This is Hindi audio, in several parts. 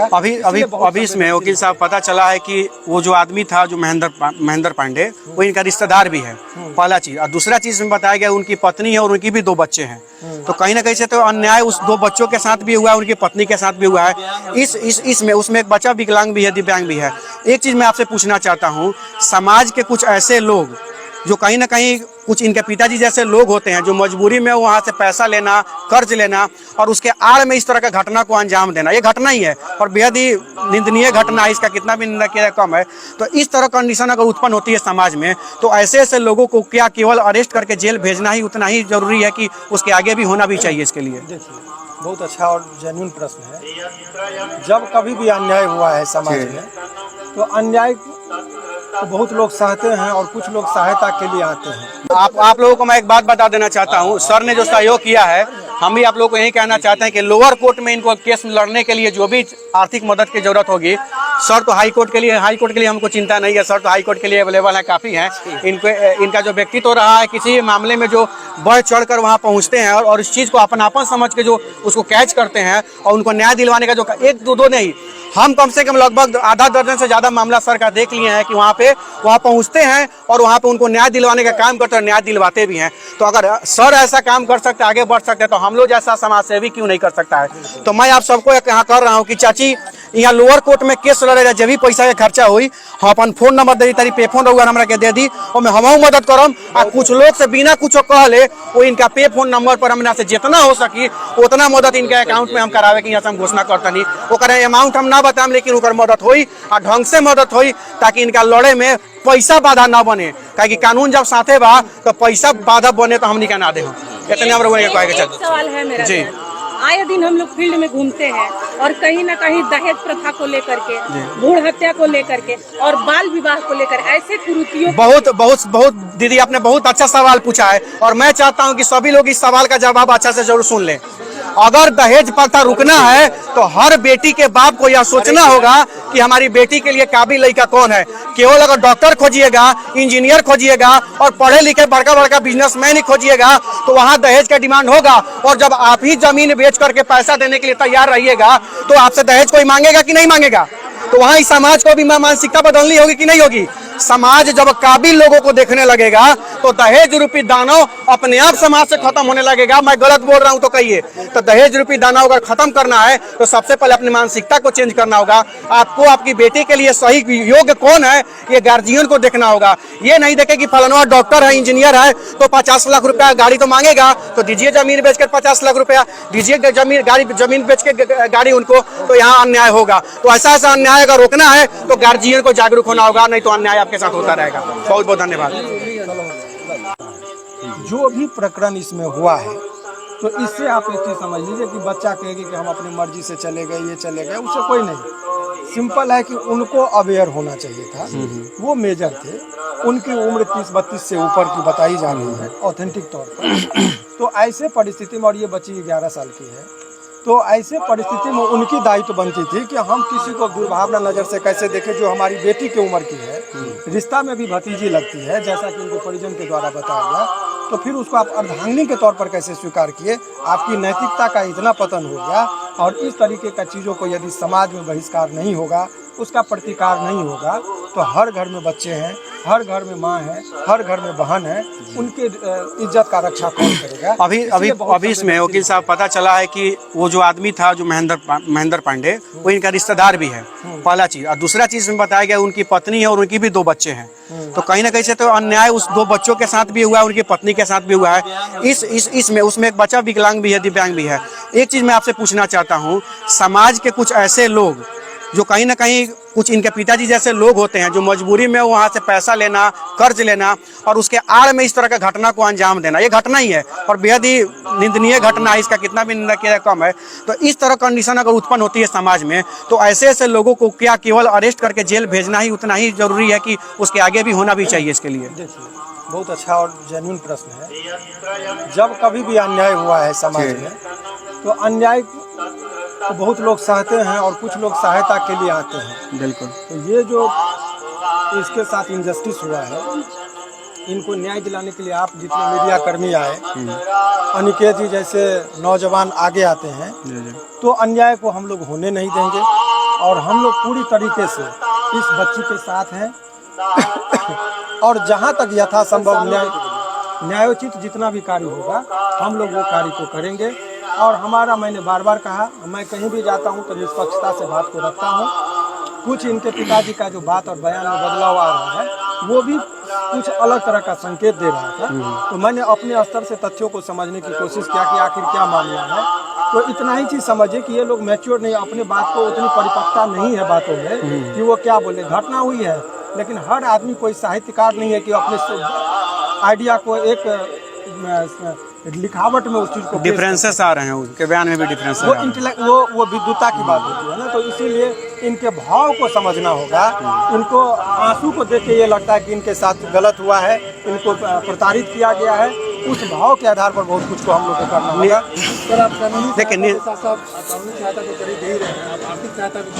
अभी अभी अभी इसमें वकील साहब पता चला है कि वो जो आदमी था जो महेंद्र पांडे वो इनका रिश्तेदार भी है, पहला चीज। और दूसरा चीज में बताया गया उनकी पत्नी है और उनकी भी 2 बच्चे हैं। तो कहीं ना कहीं से तो अन्याय उस 2 बच्चों के साथ भी हुआ है, उनकी पत्नी के साथ भी हुआ है। इसमें उसमें एक बच्चा विकलांग भी है, दिव्यांग भी है। एक चीज मैं आपसे पूछना चाहता हूँ, समाज के कुछ ऐसे लोग जो कहीं ना कहीं कुछ इनके पिताजी जैसे लोग होते हैं जो मजबूरी में वहाँ से पैसा लेना, कर्ज लेना और उसके आड़ में इस तरह का घटना को अंजाम देना, ये घटना ही है और बेहद ही निंदनीय घटना है। इसका कितना भी निंदा किया कम है। तो इस तरह कंडीशन अगर उत्पन्न होती है समाज में तो ऐसे ऐसे लोगों को क्या केवल अरेस्ट करके जेल भेजना ही उतना ही जरूरी है कि उसके आगे भी होना भी चाहिए इसके लिए? देखिए, बहुत अच्छा और जेन्युइन प्रश्न है। जब कभी भी अन्याय हुआ है समाज में तो अन्याय तो बहुत लोग सहते हैं और कुछ लोग सहायता के लिए आते हैं। आप लोगों को मैं एक बात बता देना चाहता हूँ, सर ने जो सहयोग किया है, हम भी आप लोगों को यही कहना चाहते हैं कि लोअर कोर्ट में इनको केस लड़ने के लिए जो भी आर्थिक मदद की जरूरत होगी, सर तो हाई कोर्ट के लिए हमको चिंता नहीं है, सर तो हाई कोर्ट के लिए अवेलेबल है, काफ़ी है। इनका जो व्यक्तित्व रहा है, किसी मामले में जो बढ़ चढ़ कर वहाँ पहुँचते हैं और इस चीज़ को अपनापन समझ के जो उसको कैच करते हैं और उनको न्याय दिलवाने का जो एक दो नहीं, हम कम से कम लगभग आधा दर्जन से ज़्यादा मामला सर का देख लिए हैं कि वहाँ पहुँचते हैं और वहाँ पे उनको न्याय दिलवाने का काम करते हैं, न्याय दिलवाते भी हैं। तो अगर सर ऐसा काम कर सकते हैं, आगे बढ़ सकते हैं, तो हम लोग जैसा समाज सेवी क्यों नहीं कर सकता है? तो मैं आप सबको यहाँ कर रहा हूँ कि चाची यहाँ लोअर कोर्ट में केस लड़े जब भी पैसा के खर्चा हुई, हम अपन फोन नंबर दे दी, तारी पे फोन रहुआ हमरा के दे दी और मैं हमहू मदद करम। आ कुछ लोग से बिना कुछ कह ले वो इनका पे फोन नंबर पर हमरा से जितना हो सकी उतना मदद इनके अकाउंट में हम करावे की यहाँ से हम घोषणा करतनी। ओकर अमाउंट हम ना बताम, लेकिन ओकर मदद होई और ढंग से मदद होई ताकि इनका लड़े में पैसा बाधा ना बने। कि कानून जब साथे बा तो पैसा बाधा बने तो हमनी का ना दे। इतने हम लोगों ने सवाल है मेरा जी। आए दिन हम लोग फील्ड में घूमते हैं और कहीं ना कहीं दहेज प्रथा को लेकर के, भ्रूण हत्या को लेकर के और बाल विवाह को लेकर ऐसे कुरीतियों बहुत दीदी आपने बहुत अच्छा सवाल पूछा है और मैं चाहता हूं कि सभी लोग इस सवाल का जवाब अच्छा से जरूर सुन लें। अगर दहेज प्रथा रुकना है तो हर बेटी के बाप को यह सोचना होगा कि हमारी बेटी के लिए काबिल लड़का कौन है। केवल अगर डॉक्टर खोजिएगा, इंजीनियर खोजिएगा और पढ़े लिखे बड़का बड़का बिजनेसमैन ही खोजिएगा तो वहाँ दहेज का डिमांड होगा। और जब आप ही जमीन बेच करके पैसा देने के लिए तैयार रहिएगा तो आपसे दहेज कोई मांगेगा कि नहीं मांगेगा? तो वहाँ इस समाज को भी मानसिकता बदलनी होगी कि नहीं होगी? समाज जब काबिल लोगों को देखने लगेगा तो दहेज रूपी दानव अपने आप समाज से खत्म होने लगेगा। मैं गलत बोल रहा हूं तो कहिए। तो दहेज रूपी दानव अगर खत्म करना है तो सबसे पहले अपनी मानसिकता को चेंज करना होगा। आपको आपकी बेटी के लिए सही योग्य कौन है ये गार्जियन को देखना होगा। ये नहीं देखे कि फलाना डॉक्टर है, इंजीनियर है तो 50 लाख रुपया गाड़ी तो मांगेगा, तो दीजिए जमीन बेच कर 50 लाख रुपया, दीजिए जमीन बेच के गाड़ी उनको, तो यहाँ अन्याय होगा। तो ऐसा अन्याय अगर रोकना है तो गार्जियन को जागरूक होना होगा, नहीं तो अन्याय के साथ होता रहेगा। बहुत बहुत धन्यवाद। जो भी प्रकरण इसमें हुआ है तो इससे आप एक चीज समझ लीजिए कि बच्चा कहेगी कि हम अपनी मर्जी से चले गए, ये चले गए, उससे कोई नहीं। सिंपल है कि उनको अवेयर होना चाहिए था। वो मेजर थे, उनकी उम्र 30-32 से ऊपर की बताई जा रही है ऑथेंटिक तौर पर। तो ऐसे परिस्थिति में, और ये बच्ची 11 साल की है, तो ऐसे परिस्थिति में उनकी दायित्व बनती थी कि हम किसी को दुर्भावना नज़र से कैसे देखें जो हमारी बेटी की उम्र की है, रिश्ता में भी भतीजी लगती है जैसा कि उनके परिजन के द्वारा बताया गया, तो फिर उसको आप अर्धांगिनी के तौर पर कैसे स्वीकार किए? आपकी नैतिकता का इतना पतन हो गया। और इस तरीके का चीज़ों को यदि समाज में बहिष्कार नहीं होगा, उसका प्रतिकार नहीं होगा, तो हर घर में बच्चे हैं, हर घर में माँ है, हर घर में बहन है, उनके इज्जत का रक्षा कौन करेगा? अभी इसमें वकील साहब पता चला है कि वो जो आदमी था जो महेंद्र पांडे वो इनका रिश्तेदार भी है, पहला चीज। और दूसरा चीज में बताया गया उनकी पत्नी है और उनकी भी 2 बच्चे हैं। तो कहीं ना कहीं से तो अन्याय उस 2 बच्चों के साथ भी हुआ है, उनकी पत्नी के साथ भी हुआ है। इसमें उसमें एक बच्चा विकलांग भी है, दिव्यांग भी है। एक चीज मैं आपसे पूछना चाहता हूँ, समाज के कुछ ऐसे लोग जो कहीं ना कहीं कुछ इनके पिताजी जैसे लोग होते हैं जो मजबूरी में वहाँ से पैसा लेना, कर्ज लेना और उसके आड़ में इस तरह का घटना को अंजाम देना, ये घटना ही है और बेहद ही निंदनीय घटना है। इसका कितना भी निंदा किया कम है। तो इस तरह कंडीशन अगर उत्पन्न होती है समाज में तो ऐसे ऐसे लोगों को क्या केवल अरेस्ट करके जेल भेजना ही उतना ही जरूरी है कि उसके आगे भी होना भी चाहिए इसके लिए? देखिए, बहुत अच्छा और जेन्युइन प्रश्न है। जब कभी भी अन्याय हुआ है समाज में तो अन्याय तो बहुत लोग सहते हैं और कुछ लोग सहायता के लिए आते हैं। बिल्कुल। तो ये जो इसके साथ इनजस्टिस हुआ है इनको न्याय दिलाने के लिए आप जितने मीडिया कर्मी आए, अनिकेत जी जैसे नौजवान आगे आते हैं, तो अन्याय को हम लोग होने नहीं देंगे और हम लोग पूरी तरीके से इस बच्ची के साथ हैं और जहां तक यथासंभव न्यायोचित जितना भी कार्य होगा हम लोग वो कार्य को करेंगे। और हमारा, मैंने बार बार कहा, मैं कहीं भी जाता हूं तो निष्पक्षता से बात को रखता हूं। कुछ इनके पिताजी का जो बात और बयान में बदलाव आ रहा है वो भी कुछ अलग तरह का संकेत दे रहा था, तो मैंने अपने स्तर से तथ्यों को समझने की कोशिश किया कि आखिर क्या मामला है। तो इतना ही चीज़ समझिए कि ये लोग मैच्योर नहीं, अपने बात को उतनी परिपक्वता नहीं है बातों में कि वो क्या बोले। घटना हुई है, लेकिन हर आदमी कोई साहित्यकार नहीं है कि अपने आइडिया को एक लिखावट में उस चीज को डिफरेंसेस आ रहे हैं, उनके बयान में भी डिफरेंसेस वो विद्वता की बात होती है ना। तो इसीलिए इनके भाव को समझना होगा। इनको आंसू को देख के ये लगता है कि इनके साथ गलत हुआ है, इनको प्रताड़ित किया गया है, उस भाव के आधार पर बहुत कुछ को हम लोग को करना होगा। सर आप कानूनी सहायता तो कर ही दे रहे हैं, आप आर्थिक सहायता भी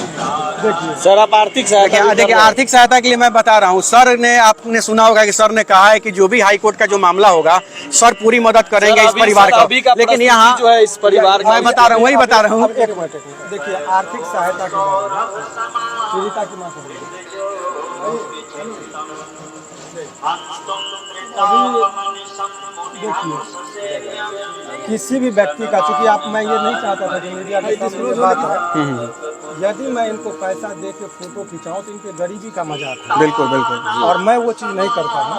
देखिए सर, आप आर्थिक सहायता देखिए आर्थिक सहायता के लिए मैं बता रहा हूँ, सर ने, आपने सुना होगा कि सर ने कहा है कि जो भी हाई कोर्ट का जो मामला होगा सर पूरी मदद करेंगे इस परिवार का। लेकिन यहाँ जो है इस परिवार मैं बता रहा हूँ, वही बता रहा हूँ। एक मिनट देखिए, आर्थिक सहायता के बारे में पीड़िता की मां से देखिए किसी भी व्यक्ति का, चूंकि आप, मैं ये नहीं चाहता था कि मीडिया के सामने बात है, यदि मैं इनको पैसा दे के फोटो खिंचाऊं तो इनके गरीबी का मजाक है। बिल्कुल बिल्कुल, और मैं वो चीज़ नहीं करता हूँ।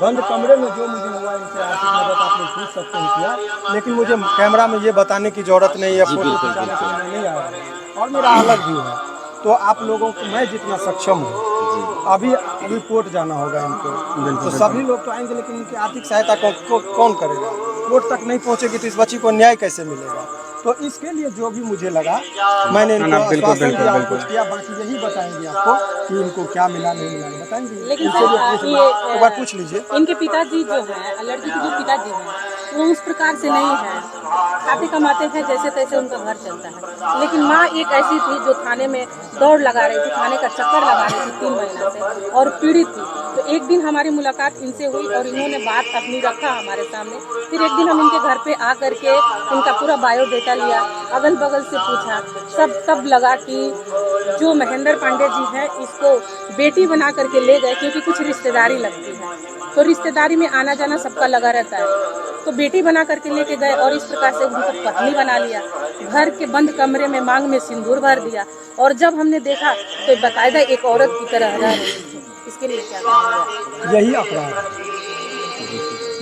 बंद कमरे में जो मुझे हुआ इनसे आर्थिक मदद आप लोग पूछ सकते हैं किया, लेकिन मुझे कैमरा में ये बताने की जरूरत नहीं है, फोटो खिंचाने के लिए मैं नहीं आया और मेरा अलग व्यू है। तो आप लोगों को मैं जितना सक्षम हूँ, अभी कोर्ट जाना होगा इनको, तो सभी लोग तो आएंगे, लेकिन इनकी आर्थिक सहायता कौन करेगा? कोर्ट तक नहीं पहुँचेगी तो इस बच्ची को न्याय कैसे मिलेगा? तो इसके लिए जो भी मुझे लगा मैंने इनको आश्वासन दिया और कुछ किया। बाकी यही बताएंगे आपको कि इनको क्या मिला नहीं मिला, बताएंगे। लेकिन सर एक बार पूछ लीजिए, इनके पिताजी जो है, लड़की के जो पिताजी हैं वो उस प्रकार से नहीं है, खाते कमाते हैं जैसे तैसे उनका घर चलता है। लेकिन माँ एक ऐसी थी जो थाने में दौड़ लगा रही थी, थाने का चक्कर लगा रही थी 3 महीना से और पीड़ित थी। तो एक दिन हमारी मुलाकात इनसे हुई और इन्होंने बात अपनी रखा हमारे सामने। फिर एक दिन हम इनके घर पे आ करके इनका पूरा बायोडेटा लिया, अगल बगल से पूछा, तब लगा कि जो महेंद्र पांडे जी हैं इसको बेटी बना करके ले गए, क्योंकि कुछ रिश्तेदारी लगती है, तो रिश्तेदारी में आना जाना सबका लगा रहता है। तो बेटी बना करके लेके गए और इस प्रकार से उनको पत्नी बना लिया, घर के बंद कमरे में मांग में सिंदूर भर दिया। और जब हमने देखा तो बाकायदा एक औरत की तरह रह रही थी। इसके लिए क्या करेंगे? यही अपराध है,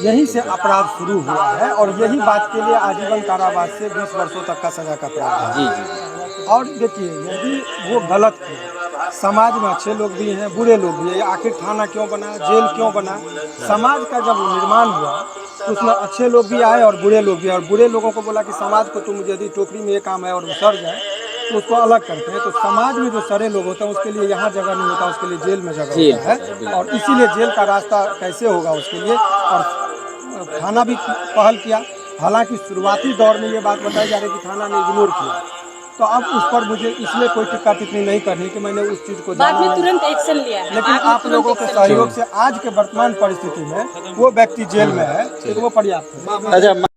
यहीं से अपराध शुरू हुआ है और यही बात के लिए आजीवन कारावास से 20 वर्षों तक का सजा का प्रावधान है। और देखिए, यदि वो गलत किया, समाज में अच्छे लोग भी हैं, बुरे लोग भी हैं, आखिर थाना क्यों बना, जेल क्यों बना? समाज का जब निर्माण हुआ तो उसमें अच्छे लोग भी आए और बुरे लोग भी, और बुरे लोगों को बोला कि समाज को तुम यदि टोकरी में ये काम है और वो सड़ जाए तो उसको अलग करते हैं। तो समाज में जो सड़े लोग होते हैं उसके लिए यहाँ जगह नहीं होता, उसके लिए जेल में जगह होता है। और इसीलिए जेल का रास्ता कैसे होगा उसके लिए, और थाना भी पहल किया। हालांकि शुरुआती दौर में ये बात बताई जा रही है कि थाना ने इग्नोर किया, तो अब उस पर मुझे इसलिए कोई टिक्का टिप्पणी नहीं करनी कि मैंने उस चीज़ को बाद में तुरंत एक्शन लिया है। लेकिन आप लोगों के सहयोग से आज के वर्तमान परिस्थिति में वो व्यक्ति जेल में है, तो वो पर्याप्त है।